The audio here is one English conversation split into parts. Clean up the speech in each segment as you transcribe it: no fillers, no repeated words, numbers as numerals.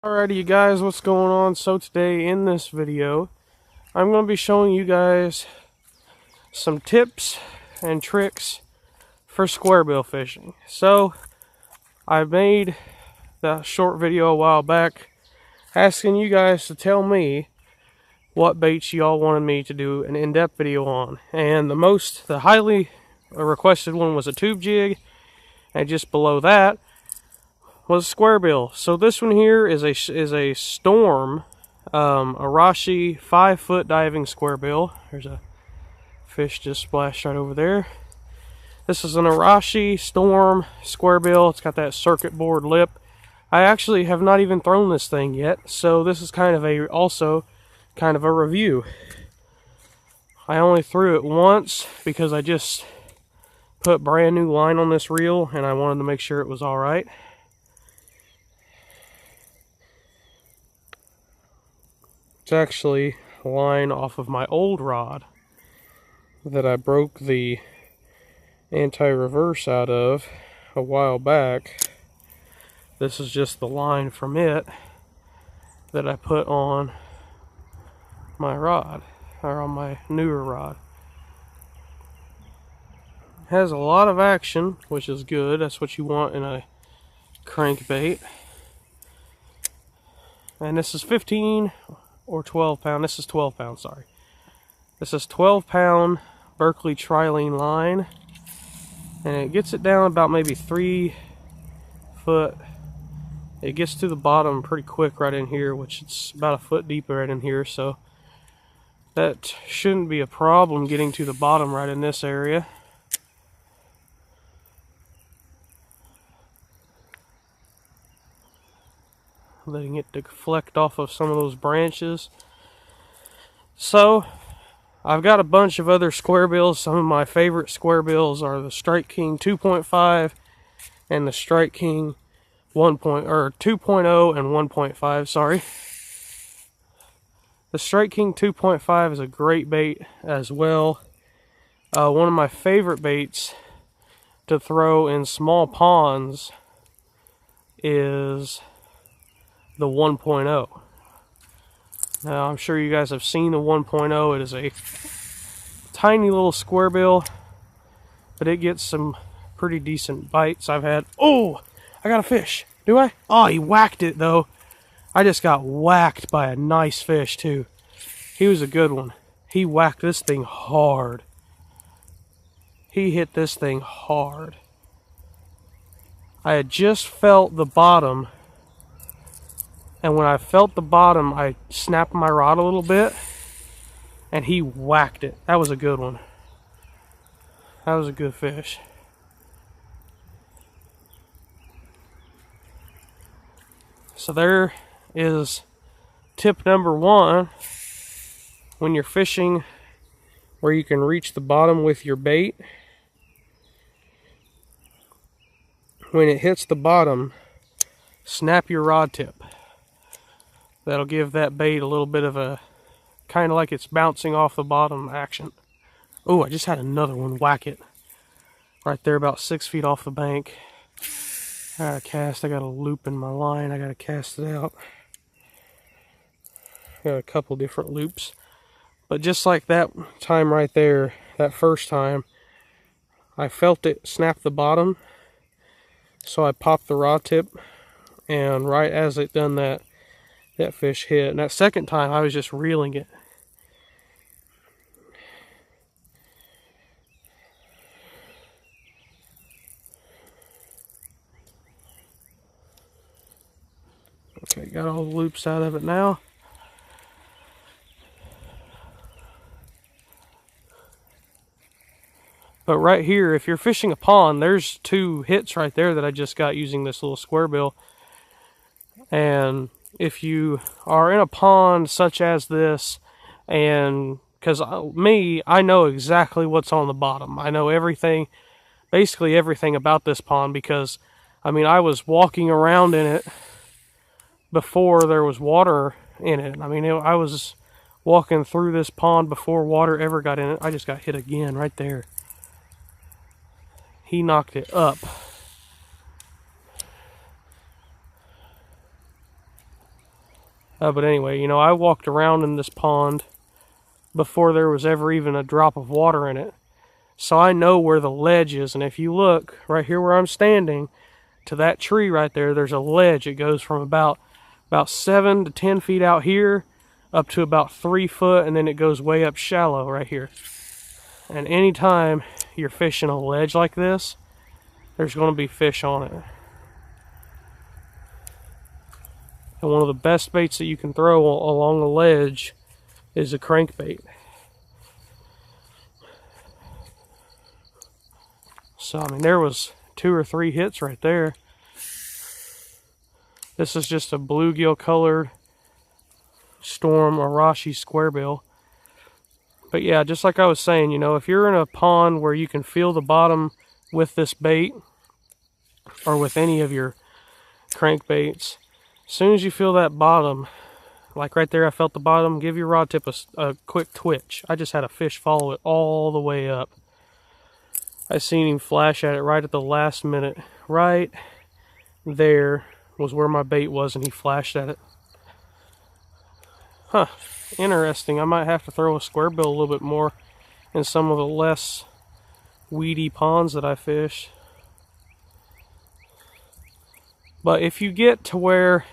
Alrighty you guys, what's going on? So today in this video, I'm going to be showing you guys some tips and tricks for square bill fishing. So I made the short video a while back asking you guys to tell me what baits y'all wanted me to do an in-depth video on. And the highly requested one was a tube jig, and just below that was square bill. So this one here is a Storm Arashi 5-foot diving square bill. There's a fish just splashed right over there. This is an Arashi Storm square bill. It's got that circuit board lip. I actually have not even thrown this thing yet, so this is also kind of a review. I only threw it once because I just put brand new line on this reel and I wanted to make sure it was alright. It's actually a line off of my old rod that I broke the anti-reverse out of a while back. This is just the line from it that I put on my rod, or on my newer rod. It has a lot of action, which is good. That's what you want in a crankbait. And this is 15 or 12 pound. This is 12 pound, sorry. This is 12 pound Berkley Trilene line, and it gets it down about maybe 3 foot. It gets to the bottom pretty quick right in here, which it's about a foot deep right in here, so that shouldn't be a problem getting to the bottom right in this area. Letting it deflect off of some of those branches. So I've got a bunch of other square bills. Some of my favorite square bills are the Strike King 2.5 and the Strike King 2.0 and 1.5, sorry. The Strike King 2.5 is a great bait as well. One of my favorite baits to throw in small ponds is the 1.0. Now, I'm sure you guys have seen the 1.0. It is a tiny little square bill, but it gets some pretty decent bites. I've had, oh, I got a fish. Do I? Oh, he whacked it though. I just got whacked by a nice fish too. He was a good one. He whacked this thing hard. He hit this thing hard. I had just felt the bottom, and when I felt the bottom, I snapped my rod a little bit, and he whacked it. That was a good one. That was a good fish. So there is tip number 1. When you're fishing where you can reach the bottom with your bait, when it hits the bottom, snap your rod tip. That'll give that bait a little bit of a, kind of like it's bouncing off the bottom action. Oh, I just had another one whack it. Right there about 6 feet off the bank. I got a cast, I got a loop in my line, I gotta cast it out. Got a couple different loops. But just like that time right there, that first time, I felt it snap the bottom. So I popped the rod tip, and right as it done that, that fish hit. And that second time, I was just reeling it. Okay, got all the loops out of it now. But right here, if you're fishing a pond, there's 2 hits right there that I just got using this little square bill. And if you are in a pond such as this, and because I know exactly what's on the bottom. I know everything, basically everything about this pond, because I mean, I was walking around in it before there was water in it. I mean, I was walking through this pond before water ever got in it. I just got hit again right there. He knocked it up. But anyway, you know, I walked around in this pond before there was ever even a drop of water in it. So I know where the ledge is, and if you look right here where I'm standing to that tree right there, there's a ledge. It goes from about 7 to 10 feet out here up to about 3 foot, and then it goes way up shallow right here. And anytime you're fishing a ledge like this, there's going to be fish on it. And one of the best baits that you can throw along a ledge is a crankbait. So, I mean, there was 2 or 3 hits right there. This is just a bluegill colored Storm Arashi squarebill. But yeah, just like I was saying, you know, if you're in a pond where you can feel the bottom with this bait, or with any of your crankbaits, as soon as you feel that bottom, like right there I felt the bottom, give your rod tip a quick twitch. I just had a fish follow it all the way up. I seen him flash at it right at the last minute. Right there was where my bait was, and he flashed at it. Huh, interesting. I might have to throw a squarebill a little bit more in some of the less weedy ponds that I fish. But if you get to where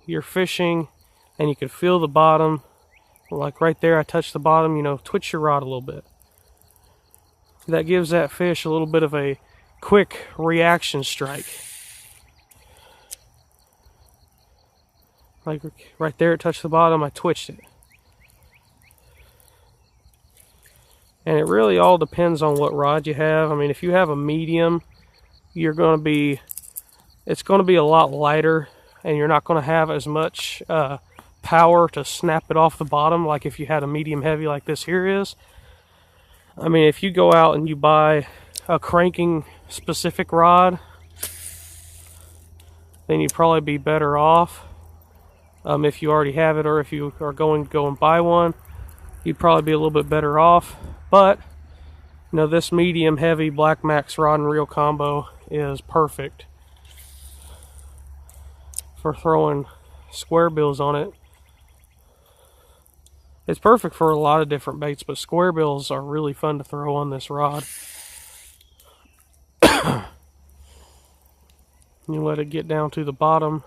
you're fishing and you can feel the bottom, like right there I touched the bottom, you know, twitch your rod a little bit. That gives that fish a little bit of a quick reaction strike. Like right there it touched the bottom, I twitched it. And it really all depends on what rod you have. I mean, if you have a medium, it's going to be a lot lighter, and you're not going to have as much power to snap it off the bottom like if you had a medium heavy like this here is. I mean, if you go out and you buy a cranking specific rod, then you'd probably be better off. If you already have it, or if you are going to go and buy one, you'd probably be a little bit better off. But you know, this medium heavy Black Max rod and reel combo is perfect for throwing square bills on it. It's perfect for a lot of different baits, but square bills are really fun to throw on this rod. You let it get down to the bottom.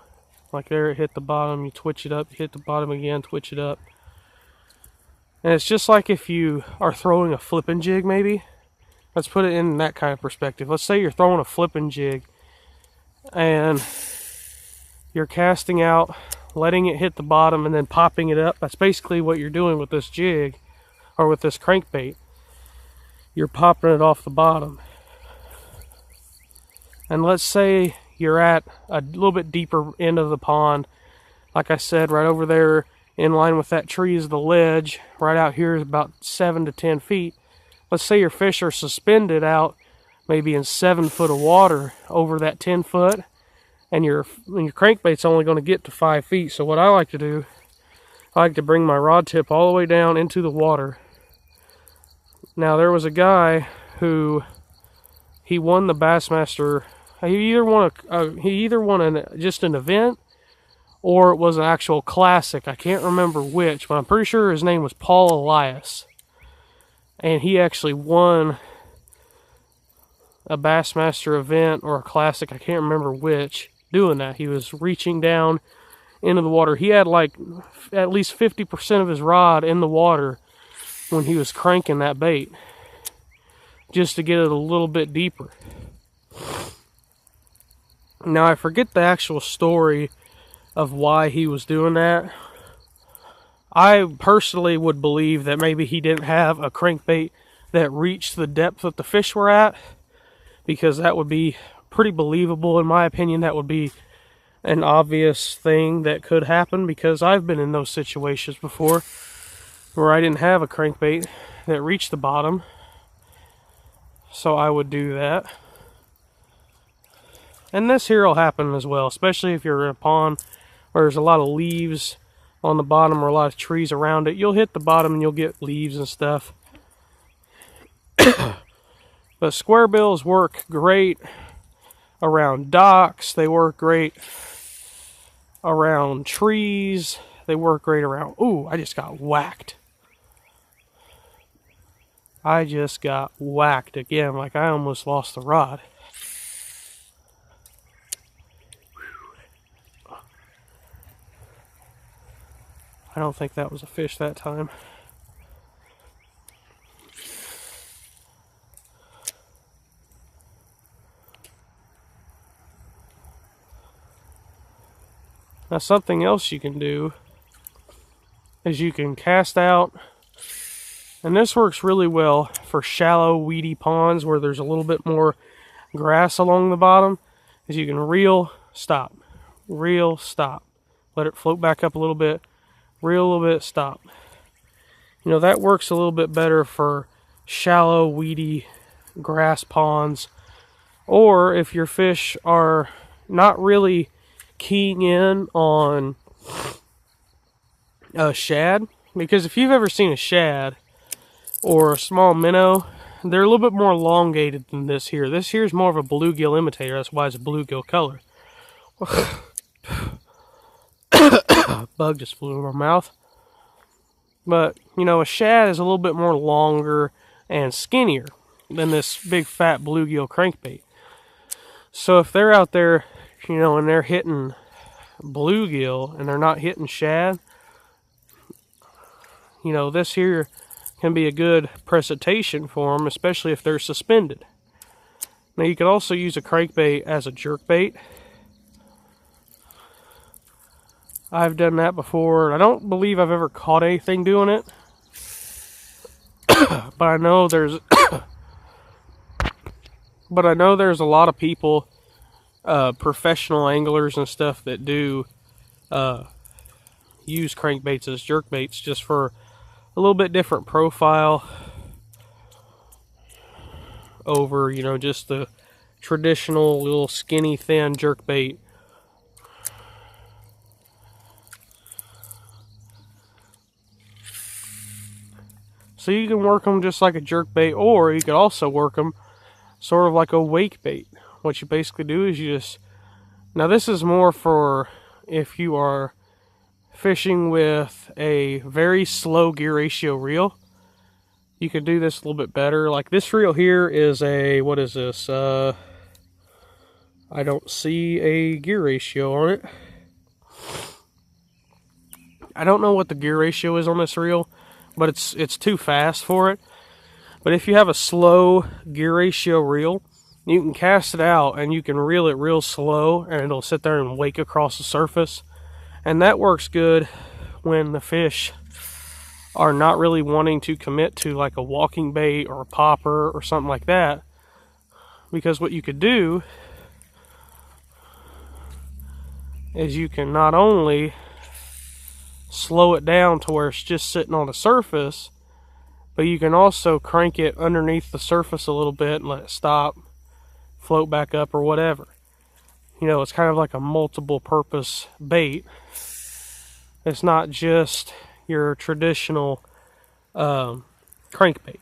Like there, it hit the bottom, you twitch it up, you hit the bottom again, twitch it up. And it's just like if you are throwing a flipping jig, maybe. Let's put it in that kind of perspective. Let's say you're throwing a flipping jig and you're casting out, letting it hit the bottom, and then popping it up. That's basically what you're doing with this jig, or with this crankbait. You're popping it off the bottom. And let's say you're at a little bit deeper end of the pond. Like I said, right over there in line with that tree is the ledge. Right out here is about 7 to 10 feet. Let's say your fish are suspended out maybe in 7 foot of water over that 10 foot. And your crankbait's only going to get to 5 feet. So what I like to do, I like to bring my rod tip all the way down into the water. Now there was a guy who, he won the Bassmaster. He either won just an event, or it was an actual classic. I can't remember which, but I'm pretty sure his name was Paul Elias. And he actually won a Bassmaster event or a classic, I can't remember which, doing that. He was reaching down into the water. He had like at least 50% of his rod in the water when he was cranking that bait, just to get it a little bit deeper. Now, I forget the actual story of why he was doing that. I personally would believe that maybe he didn't have a crankbait that reached the depth that the fish were at, because that would be pretty believable. In my opinion, that would be an obvious thing that could happen, because I've been in those situations before where I didn't have a crankbait that reached the bottom. So I would do that. And this here will happen as well, especially if you're in a pond where there's a lot of leaves on the bottom or a lot of trees around it. You'll hit the bottom and you'll get leaves and stuff. But square bills work great around docks. They work great around trees. They work great around... Ooh, I just got whacked. I just got whacked again, like I almost lost the rod. I don't think that was a fish that time. Now something else you can do is you can cast out, and this works really well for shallow, weedy ponds where there's a little bit more grass along the bottom, is you can reel, stop, reel, stop. Let it float back up a little bit, reel a little bit, stop. You know, that works a little bit better for shallow, weedy grass ponds, or if your fish are not really keying in on a shad, because if you've ever seen a shad or a small minnow, they're a little bit more elongated than this here. This here is more of a bluegill imitator. That's why it's a bluegill color. Bug just flew in my mouth. But, you know, a shad is a little bit more longer and skinnier than this big fat bluegill crankbait. So if they're out there, you know, and they're hitting bluegill and they're not hitting shad, you know, this here can be a good presentation for them, especially if they're suspended. Now you could also use a crankbait as a jerkbait. I've done that before. I don't believe I've ever caught anything doing it, but I know there's a lot of people, professional anglers and stuff, that do use crankbaits as jerkbaits just for a little bit different profile over, you know, just the traditional little skinny thin jerkbait. So you can work them just like a jerkbait, or you could also work them sort of like a wake bait. What you basically do is you just... Now this is more for if you are fishing with a very slow gear ratio reel. You could do this a little bit better. Like this reel here is a... What is this? I don't see a gear ratio on it. I don't know what the gear ratio is on this reel, but it's too fast for it. But if you have a slow gear ratio reel, you can cast it out and you can reel it real slow and it'll sit there and wake across the surface. And that works good when the fish are not really wanting to commit to like a walking bait or a popper or something like that. Because what you could do is you can not only slow it down to where it's just sitting on the surface, but you can also crank it underneath the surface a little bit and let it stop, float back up, or whatever. You know, it's kind of like a multiple purpose bait. It's not just your traditional crankbait.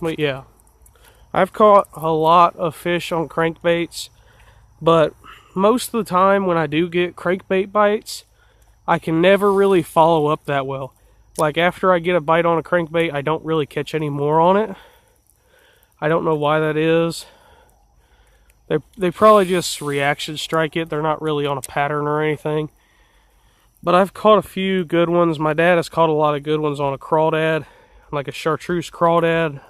But yeah, I've caught a lot of fish on crankbaits, but most of the time when I do get crankbait bites, I can never really follow up that well. Like after I get a bite on a crankbait, I don't really catch any more on it. I don't know why that is. They probably just reaction strike it. They're not really on a pattern or anything. But I've caught a few good ones. My dad has caught a lot of good ones on a crawdad, like a chartreuse crawdad,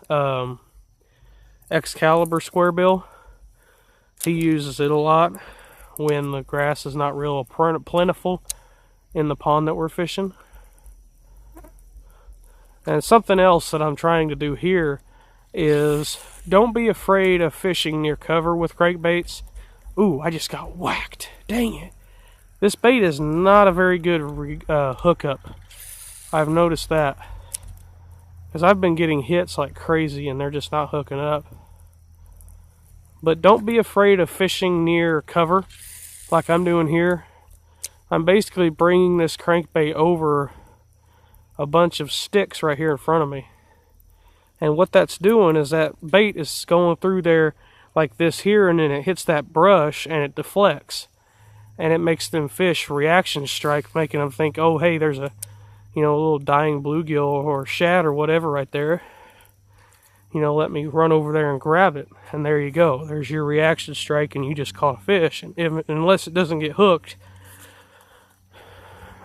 Excalibur squarebill. He uses it a lot when the grass is not real plentiful in the pond that we're fishing. And something else that I'm trying to do here is don't be afraid of fishing near cover with crankbaits. Ooh, I just got whacked. Dang it. This bait is not a very good hookup. I've noticed that. Because I've been getting hits like crazy and they're just not hooking up. But don't be afraid of fishing near cover like I'm doing here. I'm basically bringing this crankbait over a bunch of sticks right here in front of me. And what that's doing is that bait is going through there like this here, and then it hits that brush and it deflects. And it makes them fish reaction strike, making them think, oh, hey, there's a, you know, a little dying bluegill or shad or whatever right there. You know, let me run over there and grab it. And there you go. There's your reaction strike, and you just caught a fish. And unless it doesn't get hooked,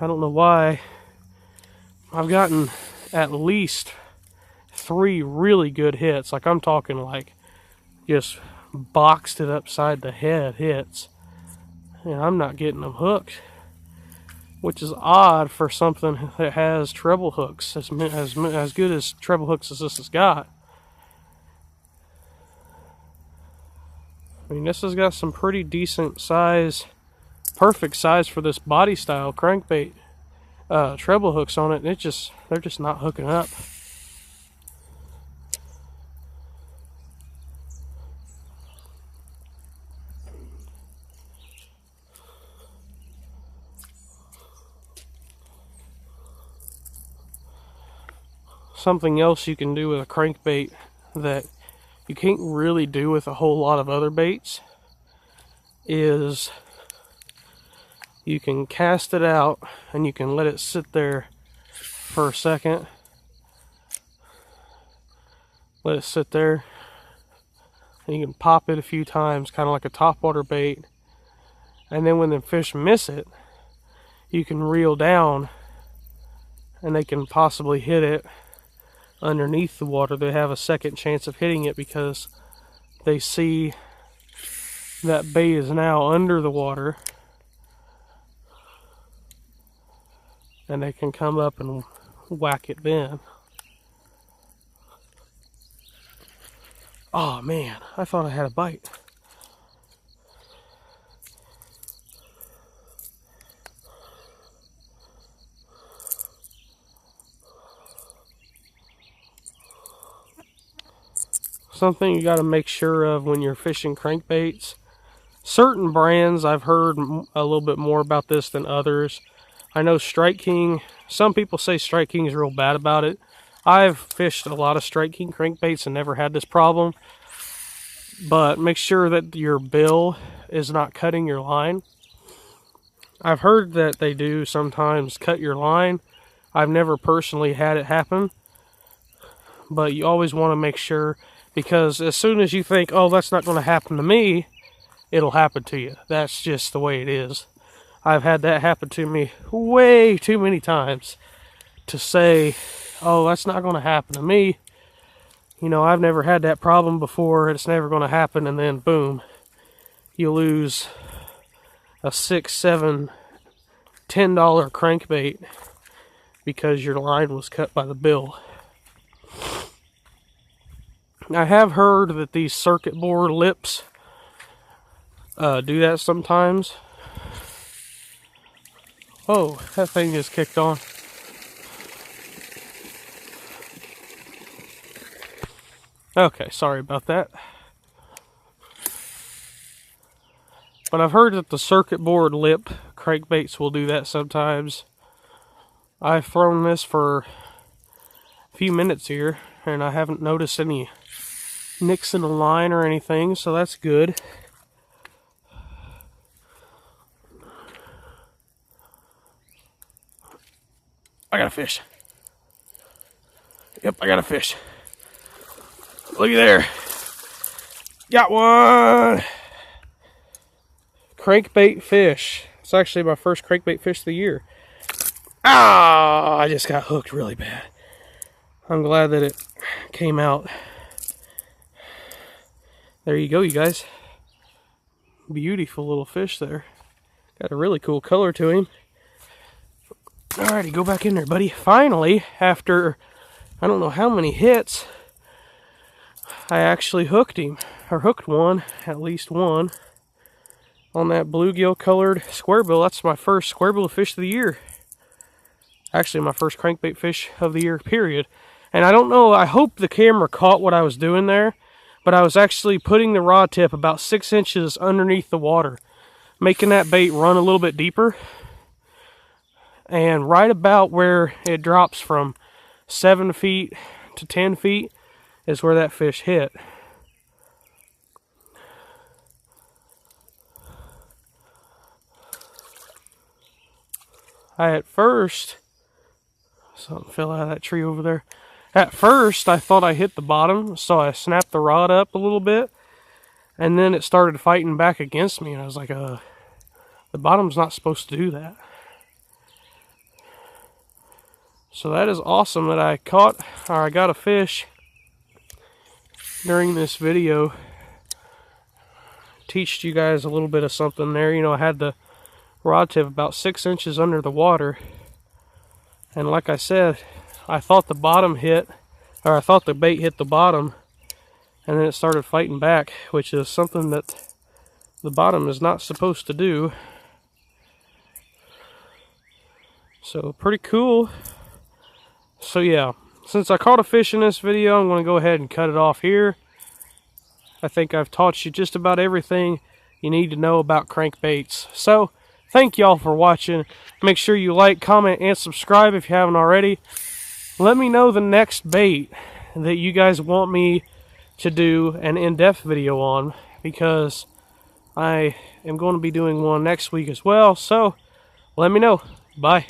I don't know why. I've gotten at least 3 really good hits. Like, I'm talking like just boxed it upside the head hits. And I'm not getting them hooked, which is odd for something that has treble hooks, as good as treble hooks as this has got. I mean, this has got some pretty decent size, perfect size for this body style crankbait treble hooks on it, and they're just not hooking up. Something else you can do with a crankbait that you can't really do with a whole lot of other baits is you can cast it out and you can let it sit there for a second. Let it sit there, and you can pop it a few times, kind of like a topwater bait. And then when the fish miss it, you can reel down and they can possibly hit it underneath the water. They have a second chance of hitting it because they see that bait is now under the water, and they can come up and whack it then. Oh man, I thought I had a bite. Something you got to make sure of when you're fishing crankbaits. Certain brands, I've heard a little bit more about this than others. I know Strike King, some people say Strike King is real bad about it. I've fished a lot of Strike King crankbaits and never had this problem. But make sure that your bill is not cutting your line. I've heard that they do sometimes cut your line. I've never personally had it happen. But you always want to make sure, because as soon as you think, oh, that's not going to happen to me, it'll happen to you. That's just the way it is. I've had that happen to me way too many times to say, oh, that's not going to happen to me. You know, I've never had that problem before. It's never going to happen. And then, boom, you lose a $6, $7, $10 crankbait because your line was cut by the bill. I have heard that these circuit board lips do that sometimes. Oh, that thing just kicked on. Okay, sorry about that. But I've heard that the circuit board lip crankbaits will do that sometimes. I've thrown this for a few minutes here, and I haven't noticed any nicks in the line or anything, so that's good. I got a fish. Yep, I got a fish. Looky there. Got one. Crankbait fish. It's actually my first crankbait fish of the year. Ah, I just got hooked really bad. I'm glad that it came out. There you go, you guys. Beautiful little fish there. Got a really cool color to him. Alrighty, go back in there, buddy. Finally, after I don't know how many hits, I actually hooked him. Or hooked one, at least one. on that bluegill colored square bill. That's my first square bill fish of the year. Actually, my first crankbait fish of the year, period. And I don't know, I hope the camera caught what I was doing there, but I was actually putting the rod tip about 6 inches underneath the water, making that bait run a little bit deeper. And right about where it drops from 7 feet to 10 feet is where that fish hit. At first, something fell out of that tree over there. At first, I thought I hit the bottom, so I snapped the rod up a little bit, and then it started fighting back against me, and I was like, the bottom's not supposed to do that. So that is awesome that I got a fish during this video. Teached you guys a little bit of something there. You know, I had the rod tip about 6 inches under the water, and like I said, I thought the bottom hit, or I thought the bait hit the bottom, and then it started fighting back, which is something that the bottom is not supposed to do. So pretty cool. So yeah, since I caught a fish in this video, I'm going to go ahead and cut it off here. I think I've taught you just about everything you need to know about crankbaits. So thank y'all for watching. Make sure you like, comment, and subscribe if you haven't already. Let me know the next bait that you guys want me to do an in-depth video on, because I am going to be doing one next week as well. So let me know. Bye.